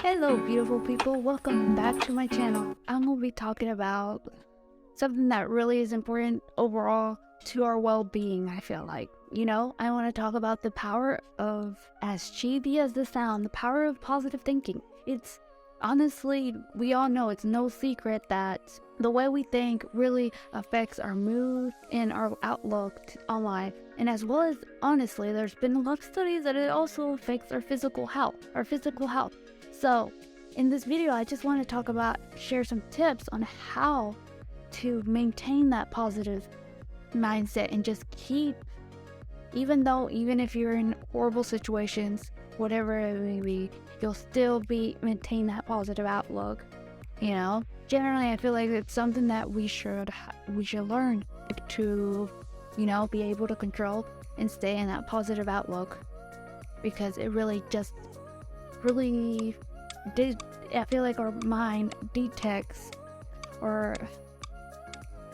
Hello beautiful people, welcome back to my channel. I'm going to be talking about something that really is important overall to our well-being. I feel like, I want to talk about the power of, as cheesy as this sounds, the power of positive thinking. It's honestly, we all know it's no secret that the way we think really affects our mood and our outlook on life. And as well as, honestly, there's been a lot of studies that it also affects our physical health. So, in this video, I just want to share some tips on how to maintain that positive mindset and just keep, even if you're in horrible situations, whatever it may be, you'll still maintain that positive outlook. Generally, I feel like it's something that we should learn to, be able to control and stay in that positive outlook, because it really I feel like our mind detects, or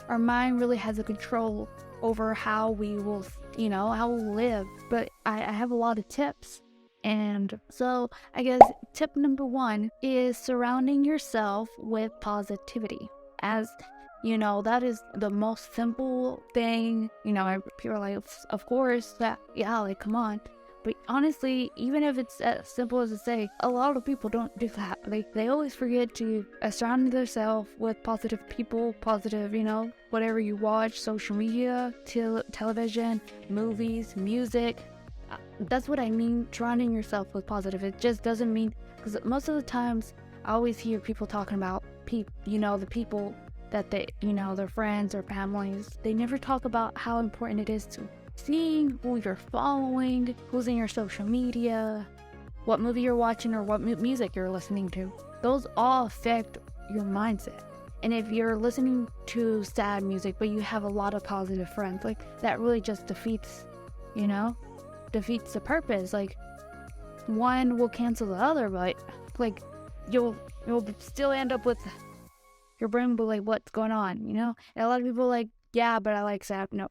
our mind really has a control over how we will, how we'll live. But I have a lot of tips. And so I guess tip number 1 is surrounding yourself with positivity. As that is the most simple thing. People are like, of course, come on. But honestly, even if it's as simple as to say, a lot of people don't do that. They always forget to surround themselves with positive people, positive, whatever you watch, social media, television, movies, music. That's what I mean, surrounding yourself with positive. It just doesn't mean, because most of the times I always hear people talking about the people that their friends or families, they never talk about how important it is to seeing who you're following, who's in your social media, what movie you're watching, or what music you're listening to. Those all affect your mindset. And if you're listening to sad music but you have a lot of positive friends, that really just defeats the purpose. One will cancel the other, but you'll still end up with your brain will be like, what's going on? And a lot of people are like, yeah, but I like sad. No,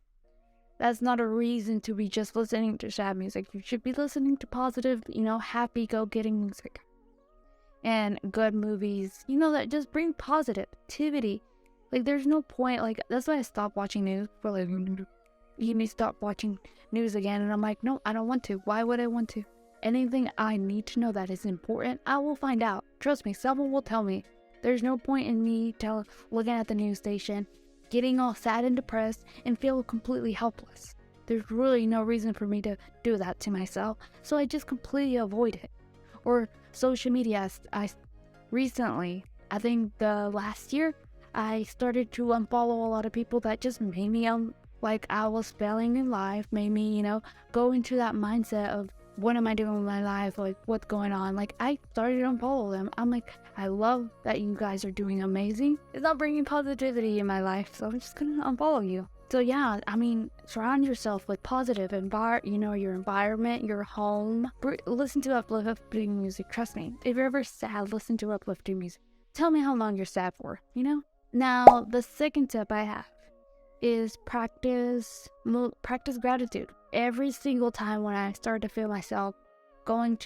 that's not a reason to be just listening to sad music. You should be listening to positive, happy, go-getting music. And good movies, that just bring positivity. There's no point, that's why I stopped watching news. You need to stop watching news again. And I'm like, no, I don't want to. Why would I want to? Anything I need to know that is important, I will find out. Trust me, someone will tell me. There's no point in me looking at the news station, getting all sad and depressed, and feel completely helpless. There's really no reason for me to do that to myself, so I just completely avoid it. Or social media. Recently, I think the last year, I started to unfollow a lot of people that just made me I was failing in life, made me, go into that mindset of, what am I doing with my life? What's going on? I started to unfollow them. I'm like, I love that you guys are doing amazing. It's not bringing positivity in my life, so I'm just gonna unfollow you. So yeah, surround yourself with positive your environment, your home. Listen to uplifting music. Trust me, if you're ever sad, listen to uplifting music. Tell me how long you're sad for, Now, the second tip I have is practice gratitude. Every single time when I start to feel myself going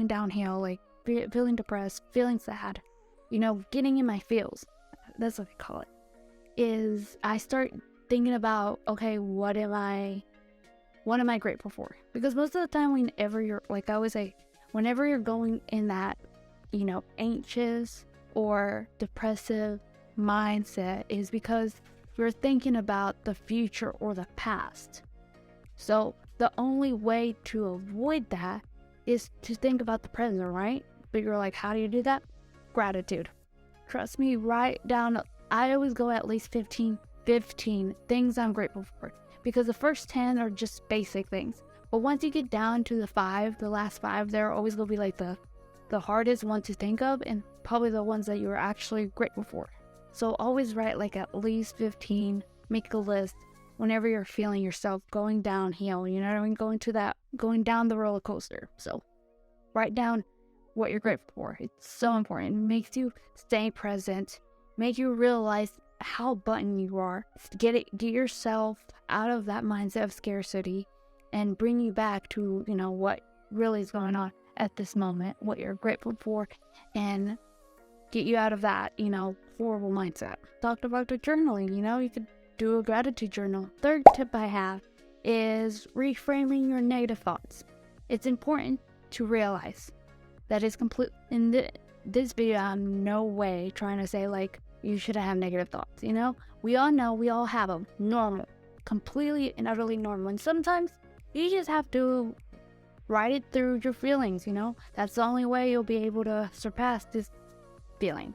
downhill, feeling depressed, feeling sad, getting in my feels, that's what I call it, is I start thinking about, okay, what am I grateful for? Because most of the time, whenever you're, I always say, whenever you're going in that, anxious or depressive mindset, is because you're thinking about the future or the past. So the only way to avoid that is to think about the present, right? But you're like, how do you do that? Gratitude. Trust me, write down, I always go at least 15 things I'm grateful for. Because the first 10 are just basic things. But once you get down to the last 5, they're always going to be the hardest one to think of, and probably the ones that you're actually grateful for. So always write at least 15, make a list whenever you're feeling yourself going downhill, going down the roller coaster. So write down what you're grateful for. It's so important. It makes you stay present, make you realize how button you are. Get yourself out of that mindset of scarcity and bring you back to, what really is going on. at this moment, what you're grateful for, and get you out of that, horrible mindset. Talked about the journaling, you could do a gratitude journal. Third tip I have is reframing your negative thoughts. It's important to realize that it's complete. In this video, I'm no way trying to say like you shouldn't have negative thoughts. We all know, we all have them. Normal, completely and utterly normal. And sometimes you just have to write it through your feelings. That's the only way you'll be able to surpass this feeling.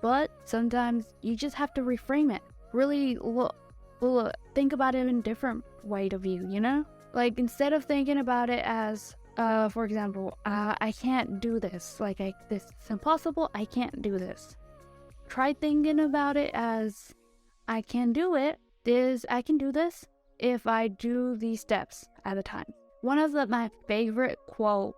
But sometimes you just have to reframe it. Really think about it in a different way to view. Like instead of thinking about it as for example, I can't do this, like this is impossible, I can't do this. Try thinking about it as I can do it. I can do this if I do these steps at a time. One of my favorite quote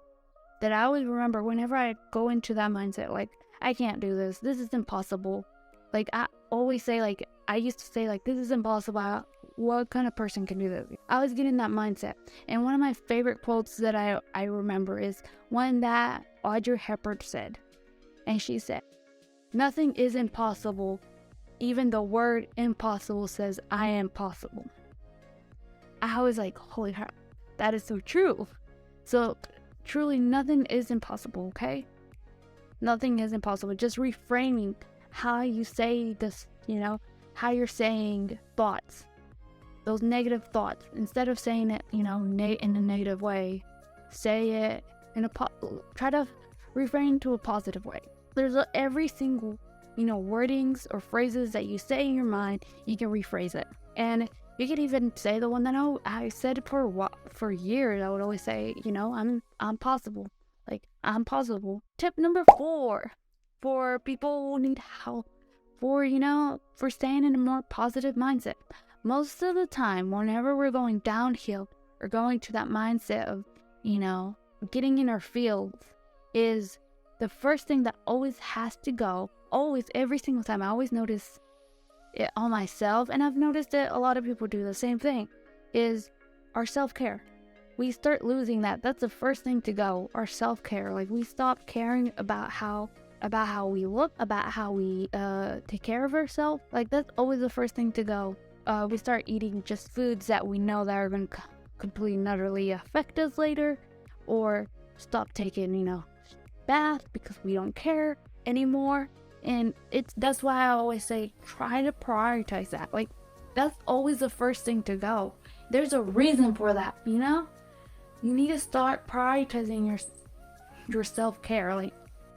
that I always remember whenever I go into that mindset, like I can't do this is impossible. Like I always say, like I used to say, like this is impossible. What kind of person can do this? I was getting that mindset. And one of my favorite quotes that I remember is one that Audrey Hepburn said. And she said, "Nothing is impossible. Even the word impossible says I am possible." I was like, holy crap, that is so true. So truly nothing is impossible, okay? Nothing is impossible. Just reframing how you say this, how you're saying thoughts. Those negative thoughts, instead of saying it, in a negative way, say it try to refrain to a positive way. There's every single, wordings or phrases that you say in your mind, you can rephrase it. And you can even say the one that I said for years. I would always say, I'm possible. Like, I'm possible. Tip number 4 for people who need help for staying in a more positive mindset. Most of the time, whenever we're going downhill or going to that mindset of, getting in our fields, is the first thing that always has to go, always, every single time. I always notice it on myself, and I've noticed that a lot of people do the same thing, is our self-care. We start losing that. That's the first thing to go, our self-care. Like, we stop caring about how we look, about how we take care of ourselves. Like, that's always the first thing to go. We start eating just foods that we know that are going to completely and utterly affect us later, or stop taking, bath because we don't care anymore. And that's why I always say, try to prioritize that. Like, that's always the first thing to go. There's a reason for that, You need to start prioritizing your self-care. Like,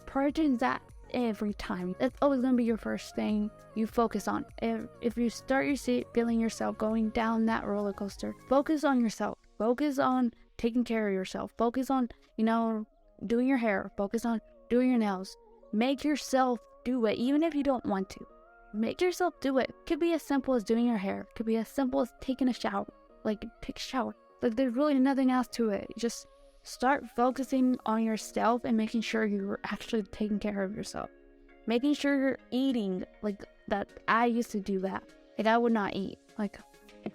prioritize that every time. That's always going to be your first thing you focus on. If you start feeling yourself going down that roller coaster, focus on yourself. Focus on taking care of yourself. Focus on, doing your hair. Focus on doing your nails. Make yourself do it, even if you don't want to. Make yourself do it. Could be as simple as doing your hair. Could be as simple as taking a shower. Like, take a shower. Like, there's really nothing else to it. Just start focusing on yourself and making sure you're actually taking care of yourself. Making sure you're eating. Like, that I used to do that. Like, I would not eat. Like,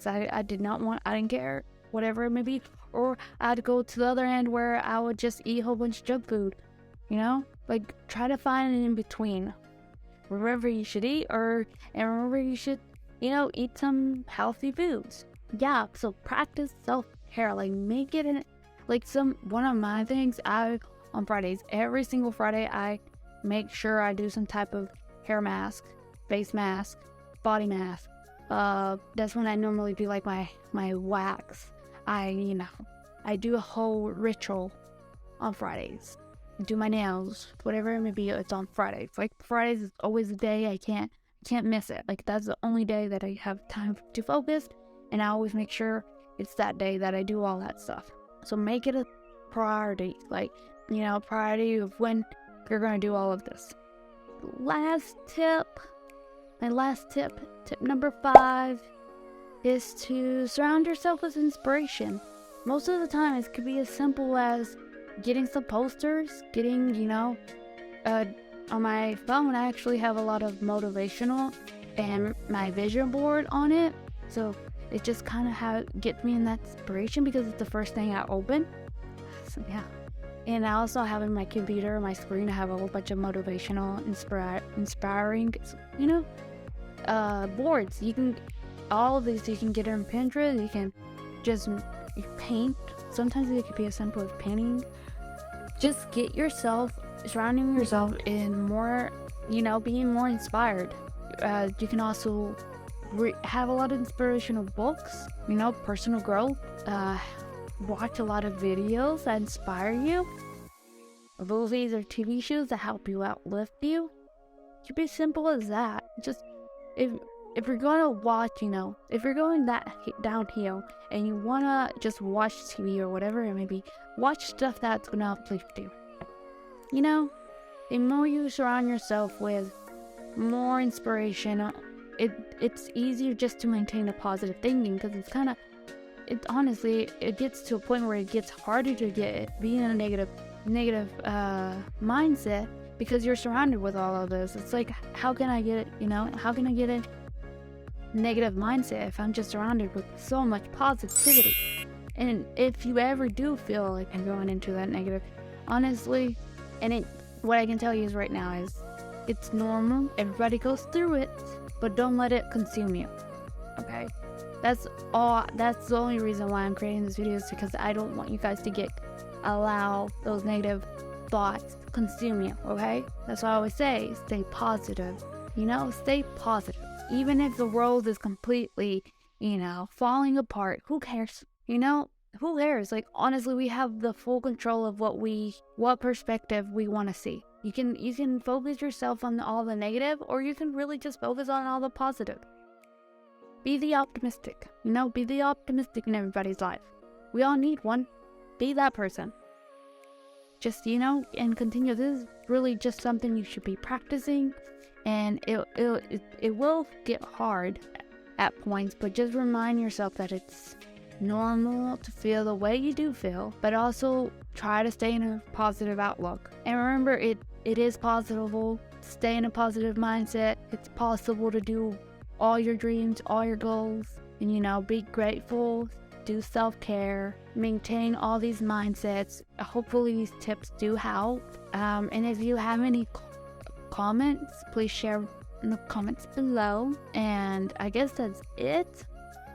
I didn't care, whatever it may be. Or I'd go to the other end where I would just eat a whole bunch of junk food. Like, try to find an in between. Wherever you should eat, and wherever you should, eat some healthy foods. Yeah, so practice self-care. Like, make it one of my things, on Fridays, every single Friday, I make sure I do some type of hair mask, face mask, body mask. That's when I normally do like my wax. I do a whole ritual on Fridays. Do my nails, whatever it may be, it's on Fridays. Like, Fridays is always the day I can't miss it. Like, that's the only day that I have time to focus, and I always make sure it's that day that I do all that stuff. So make it a priority, like, priority of when you're going to do all of this. My last tip number 5, is to surround yourself with inspiration. Most of the time, it could be as simple as getting some posters, on my phone, I actually have a lot of motivational and my vision board on it. So it just kind of gets me in that inspiration because it's the first thing I open. So yeah. And I also have in my computer, my screen, I have a whole bunch of motivational, inspiring, boards. All of these you can get on Pinterest. You can just paint. Sometimes it could be as simple as painting. Just surrounding yourself in more, being more inspired. You can also have a lot of inspirational books, personal growth. Watch a lot of videos that inspire you, movies or TV shows that help you uplift you. It should be as simple as that. Just if you're gonna watch, if you're going that downhill and you wanna just watch TV or whatever it may be, watch stuff that's gonna uplift you. The more you surround yourself with more inspiration, it's easier just to maintain a positive thinking, because honestly, it gets to a point where it gets harder to be in a negative mindset, because you're surrounded with all of this. It's like, how can I get a negative mindset if I'm just surrounded with so much positivity? And if you ever do feel like I'm going into that negative, honestly, what I can tell you is right now is it's normal. Everybody goes through it, but don't let it consume you. Okay? That's the only reason why I'm creating this video, is because I don't want you guys to allow those negative thoughts to consume you, okay? That's what I always say, stay positive, stay positive. Even if the world is completely, falling apart, who cares? Who cares? Like, honestly, we have the full control of what perspective we want to see. You can focus yourself on all the negative, or you can really just focus on all the positive. Be the optimistic, be the optimistic in everybody's life. We all need one. Be that person. Just, and continue. This is really just something you should be practicing, and it will get hard at points, but just remind yourself that it's normal to feel the way you do feel, but also try to stay in a positive outlook. And remember, it is possible to stay in a positive mindset. It's possible to do all your dreams, all your goals, and be grateful, do self-care, maintain all these mindsets. Hopefully these tips do help. And if you have any comments, please share in the comments below. And I guess that's it.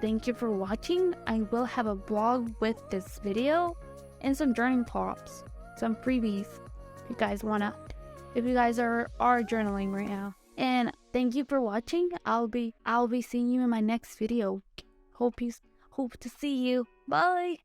Thank you for watching. I will have a blog with this video and some journaling prompts, some freebies if you guys are journaling right now. And thank you for watching. I'll be seeing you in my next video. Hope to see you. Bye.